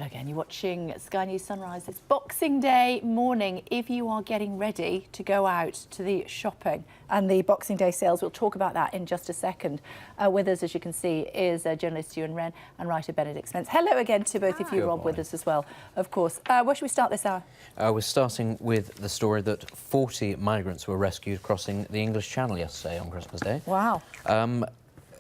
Hello again, you're watching Sky News Sunrise. It's Boxing Day morning. If you are getting ready to go out to the shopping and the Boxing Day sales, we'll talk about that in just a second. With us, as you can see, is journalist Ewan Wren and writer Benedict Spence. Hello again to both of you, Rob, with us as well, of course. Where should we start this hour? We're starting with the story that 40 migrants were rescued crossing the English Channel yesterday on Christmas Day. Wow.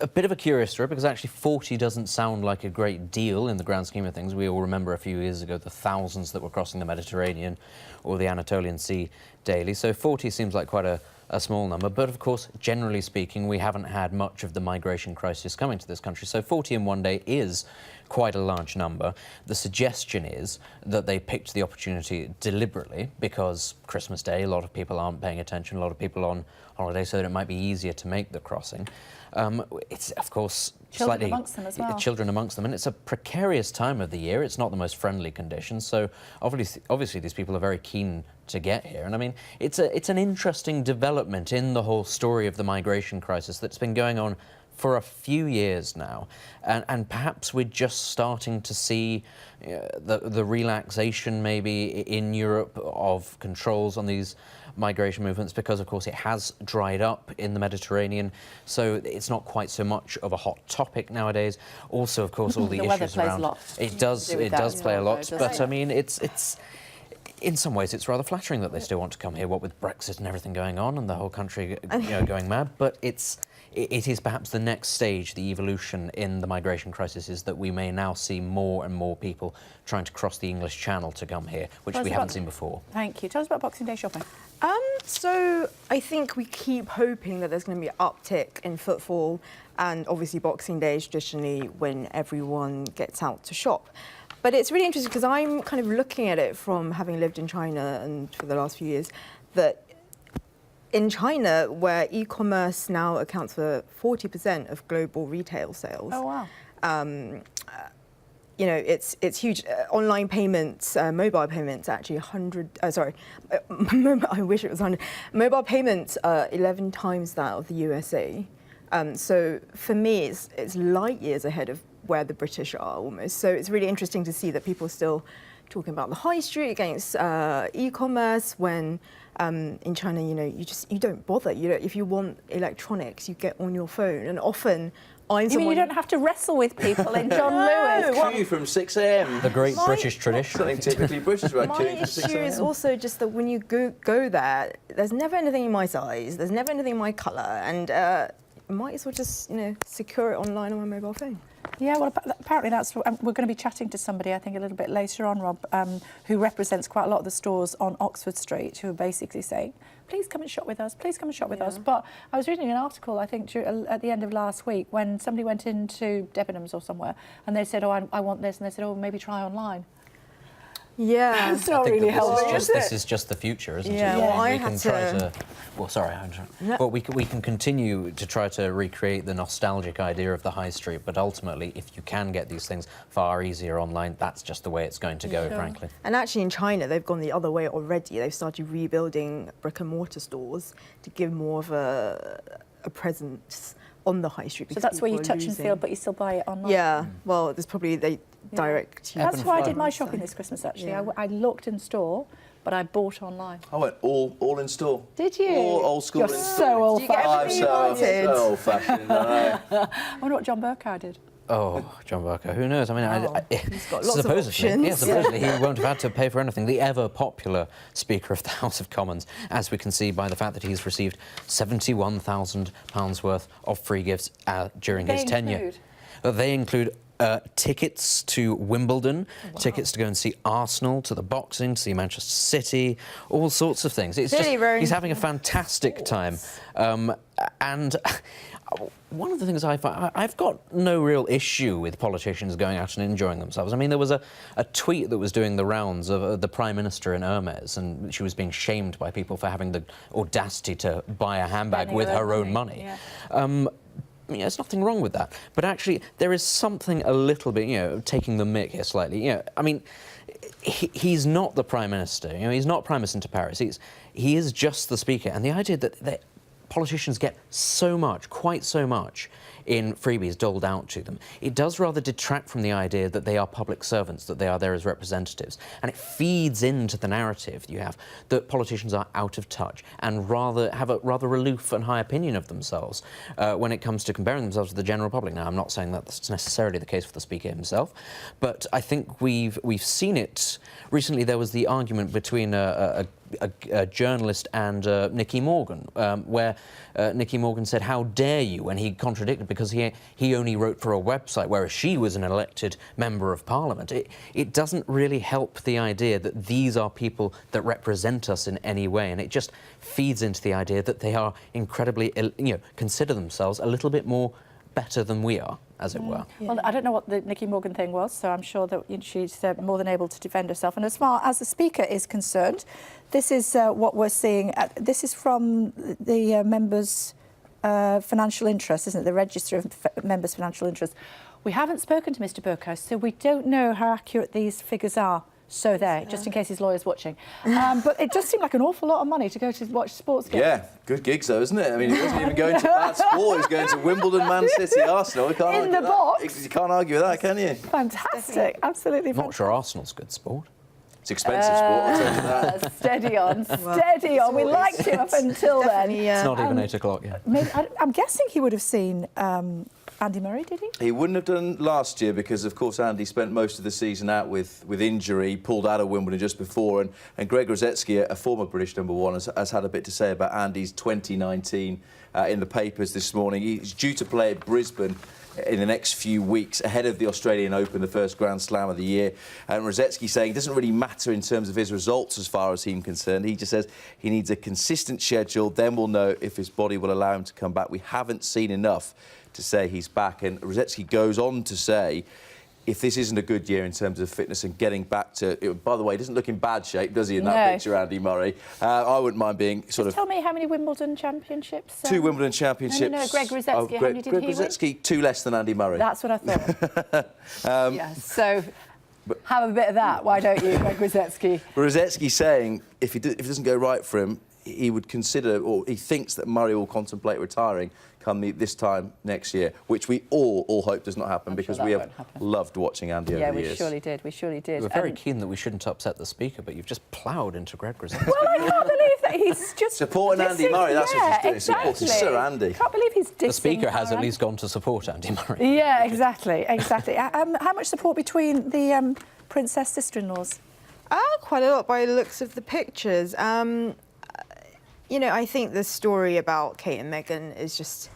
A bit of a curious story, because actually 40 doesn't sound like a great deal in the grand scheme of things. We all remember a few years ago the thousands that were crossing the Mediterranean or the Anatolian Sea daily. So 40 seems like quite a small number. But of course, generally speaking, we haven't had much of the migration crisis coming to this country. So 40 in one day is quite a large number. The suggestion is that they picked the opportunity deliberately because Christmas Day, a lot of people aren't paying attention, a lot of people on holiday, so that it might be easier to make the crossing. It's, of course, children amongst them as well. Children amongst them, and it's a precarious time of the year. It's not the most friendly conditions, so obviously these people are very keen to get here. And I mean, it's an interesting development in the whole story of the migration crisis that's been going on for a few years now, and perhaps we're just starting to see the relaxation maybe in Europe of controls on these migration movements, because of course it has dried up in the Mediterranean, so it's not quite so much of a hot topic nowadays. Also, of course, all the issues around it does play a lot, but I mean, it's in some ways it's rather flattering that they still want to come here, what with Brexit and everything going on and the whole country going mad. But it is perhaps the next stage, the evolution in the migration crisis, is that we may now see more and more people trying to cross the English Channel to come here, which we haven't seen before. Thank you. Tell us about Boxing Day shopping. So I think we keep hoping that there's going to be an uptick in footfall, and obviously Boxing Day is traditionally when everyone gets out to shop. But it's really interesting because I'm kind of looking at it from having lived in China and for the last few years, that in China, where e-commerce now accounts for 40% of global retail sales. Oh, wow. You know, it's huge. Online payments, mobile payments, actually 100. I wish it was 100. Mobile payments are 11 times that of the USA. So for me, it's light years ahead of where the British are almost. So it's really interesting to see that people are still talking about the high street against e-commerce, when in China, you know, you don't bother. If you want electronics, you get on your phone, and often you mean you don't have to wrestle with people in John Lewis? Queue from 6 a.m. The great British tradition. Something typically British about my queuing from 6 issue a.m. is also just that when you go there, there's never anything in my size, there's never anything in my colour, and might as well just, secure it online on my mobile phone. Yeah, well, apparently that's... we're going to be chatting to somebody, I think, a little bit later on, Rob, who represents quite a lot of the stores on Oxford Street, who are basically saying, please come and shop with us, please come and shop with us. But I was reading an article, I think, at the end of last week, when somebody went into Debenhams or somewhere, and they said, oh, I want this, and they said, oh, maybe try online. Yeah, it's not really helpful. This is just the future, isn't it? Yeah, well, I had to... Well, sorry, but we can continue to try to recreate the nostalgic idea of the high street, but ultimately, if you can get these things far easier online, that's just the way it's going to go, frankly. And actually, in China, they've gone the other way already. They've started rebuilding brick-and-mortar stores to give more of a presence on the high street. So that's where you touch and feel, but you still buy it online? Yeah, well, there's probably direct... That's why I did my shopping this Christmas, actually. Yeah. I looked in store, but I bought online. I went all in store. Did you? All old school You're in store. so old-fashioned. I'm so old-fashioned, I know. I wonder what John Burkow did. Oh, John Barker, who knows? I mean, he's got lots of options. Yeah, supposedly he won't have had to pay for anything. The ever-popular Speaker of the House of Commons, as we can see by the fact that he's received £71,000 worth of free gifts during his tenure. They include tickets to Wimbledon, tickets to go and see Arsenal, to the boxing, to see Manchester City, all sorts of things. It's he's having a fantastic time. And one of the things I find, I've got no real issue with politicians going out and enjoying themselves. I mean, there was a tweet that was doing the rounds of the Prime Minister in Hermes, and she was being shamed by people for having the audacity to buy a handbag with her own money. Yeah, there's nothing wrong with that. But actually, there is something a little bit, taking the mick here slightly. I mean, he's not the Prime Minister. He's not Prime Minister to Paris. He is just the Speaker. And the idea that politicians get so much, quite so much, in freebies doled out to them, it does rather detract from the idea that they are public servants, that they are there as representatives. And it feeds into the narrative you have that politicians are out of touch and have a rather aloof and high opinion of themselves when it comes to comparing themselves to the general public. Now, I'm not saying that's necessarily the case for the Speaker himself, but I think we've seen it. Recently, there was the argument between a journalist and Nicky Morgan, where Nicky Morgan said, "How dare you?" when he contradicted because he only wrote for a website, whereas she was an elected member of Parliament. It doesn't really help the idea that these are people that represent us in any way, and it just feeds into the idea that they are incredibly, consider themselves a little bit more better than we are, as it were. Yeah. Well, I don't know what the Nicky Morgan thing was, so I'm sure that she's more than able to defend herself. And as far as the Speaker is concerned, this is what we're seeing. This is from the members' financial interest, isn't it? The Register of Members' Financial Interest. We haven't spoken to Mr. Burkhouse, so we don't know how accurate these figures are. So there, just in case his lawyer's watching. But it does seem like an awful lot of money to go to watch sports games. Yeah, good gigs though, isn't it? I mean, he wasn't even going to bad sport. He was going to Wimbledon, Man City, Arsenal. In the box. You can't argue with that, can you? Fantastic, absolutely I'm not fantastic. sure Arsenal's good sport. It's expensive sport, I'll tell you that. Steady on, steady on. We liked him up until then. It's not even 8 o'clock yet. Maybe, I'm guessing he would have seen Andy Murray, did he? He wouldn't have done last year because, of course, Andy spent most of the season out with injury, pulled out of Wimbledon just before, and Greg Rosetsky, a former British #1, has had a bit to say about Andy's 2019 in the papers this morning. He's due to play at Brisbane in the next few weeks ahead of the Australian Open, the first Grand Slam of the year. And Rosetsky saying it doesn't really matter in terms of his results as far as he's concerned. He just says he needs a consistent schedule, then we'll know if his body will allow him to come back. We haven't seen enough to say he's back. And Rosetsky goes on to say, if this isn't a good year in terms of fitness and getting back to... By the way, he doesn't look in bad shape, does he, in that picture, Andy Murray? I wouldn't mind being sort of... Tell me how many Wimbledon championships? 2 Wimbledon championships. No, Greg Rosetsky, how many did Greg he win? Rosetsky, 2 less than Andy Murray. That's what I thought. Yes, so have a bit of that, why don't you, Greg Rosetsky? Rosetsky saying if it doesn't go right for him, he would consider, or he thinks that Murray will contemplate retiring come this time next year, which we all hope does not happen, because we have loved watching Andy over the years. Yeah, we surely did, we surely did. We're very keen that we shouldn't upset the Speaker, but you've just ploughed into Greg Rosetsky. Well, I can't believe that he's just... Supporting Andy Murray, that's what he's doing, exactly. supporting Sir Andy. I can't believe he's dissing The Speaker has at Andy. least gone to support Andy Murray. Yeah, exactly. How much support between the Princess sister-in-laws? Quite a lot by the looks of the pictures. You know, I think the story about Kate and Meghan is just...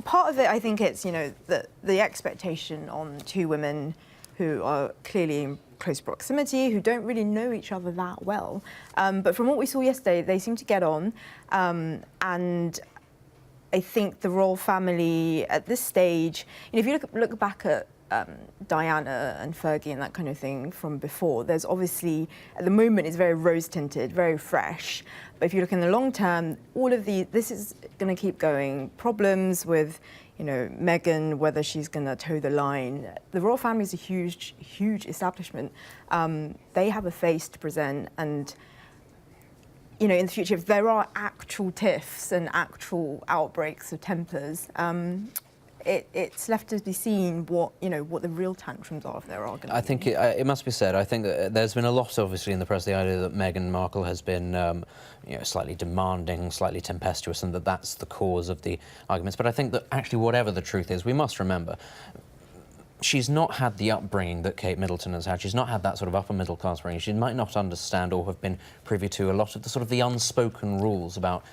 part of it, I think it's, you know, the expectation on 2 women who are clearly in close proximity, who don't really know each other that well. But from what we saw yesterday, they seem to get on. And I think the royal family at this stage, you know, if you look back at Diana and Fergie and that kind of thing from before, there's obviously, at the moment, it's very rose-tinted, very fresh. But if you look in the long term, this is going to keep going. Problems with, you know, Meghan, whether she's going to toe the line. The royal family is a huge, huge establishment. They have a face to present, and, you know, in the future, if there are actual tiffs and actual outbreaks of tempers, it's left to be seen what the real tantrums are, if there are going to be. I think it must be said, I think that there's been a lot, obviously, in the press, the idea that Meghan Markle has been slightly demanding, slightly tempestuous, and that's the cause of the arguments. But I think that actually, whatever the truth is, we must remember, she's not had the upbringing that Kate Middleton has had. She's not had that sort of upper middle class upbringing. She might not understand or have been privy to a lot of the unspoken rules about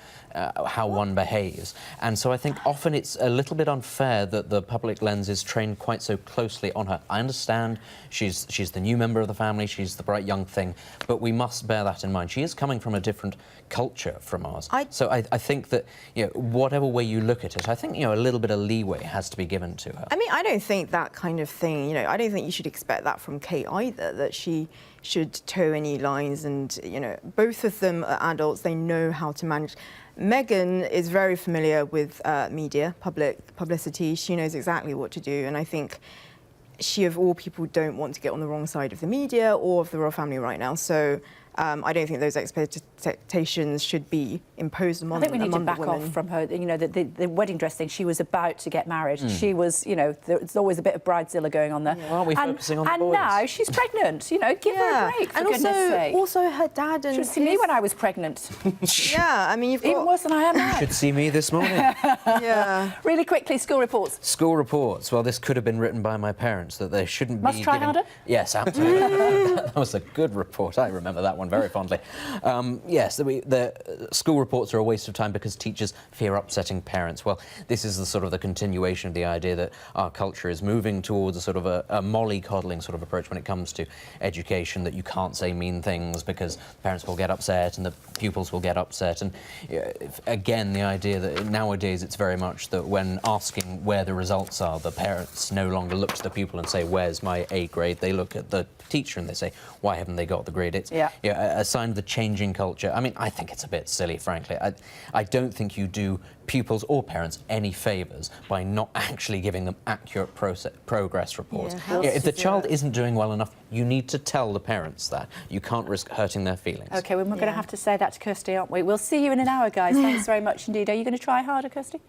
how one behaves. And so I think often it's a little bit unfair that the public lens is trained quite so closely on her. I understand she's the new member of the family, she's the bright young thing, but we must bear that in mind. She is coming from a different culture from ours. So I think that, you know, whatever way you look at it, I think, you know, a little bit of leeway has to be given to her. I mean, I don't think that kind of thing, you know, I don't think you should expect that from Kate either, that she should toe any lines, and, you know, both of them are adults, they know how to manage. Meghan is very familiar with media, publicity. She knows exactly what to do, and I think she, of all people, don't want to get on the wrong side of the media or of the royal family right now. So I don't think those expectations should be imposed I among think we need to the back women. off from her. You know, the wedding dress thing. She was about to get married. She was, you know, there's always a bit of bridezilla going on there. Well, aren't we focusing on the and boys? now she's pregnant. You know, give her a break, for and goodness sake. also her dad and She should see me when I was pregnant. yeah, I mean, you've got Even worse than I am now. Should see me this morning. yeah. Really quickly, school reports. School reports. Well, this could have been written by my parents, that they shouldn't Must be try given... harder? Yes, absolutely. That was a good report. I remember that one very fondly. Yes, the school reports are a waste of time because teachers fear upsetting parents. Well, this is the sort of the continuation of the idea that our culture is moving towards a sort of a mollycoddling sort of approach when it comes to education, that you can't say mean things because parents will get upset and the pupils will get upset. And again, the idea that nowadays it's very much that when asking where the results are, the parents no longer look to the pupil and say, where's my A grade? They look at the teacher and they say, why haven't they got the grade? It's a sign of the changing culture. I mean, I think it's a bit silly, frankly. I don't think you do pupils or parents any favours by not actually giving them accurate progress reports. If the child isn't doing well enough, you need to tell the parents that. You can't risk hurting their feelings. OK, well, we're going to have to say that to Kirsty, aren't we? We'll see you in an hour, guys. Thanks very much indeed. Are you going to try harder, Kirsty?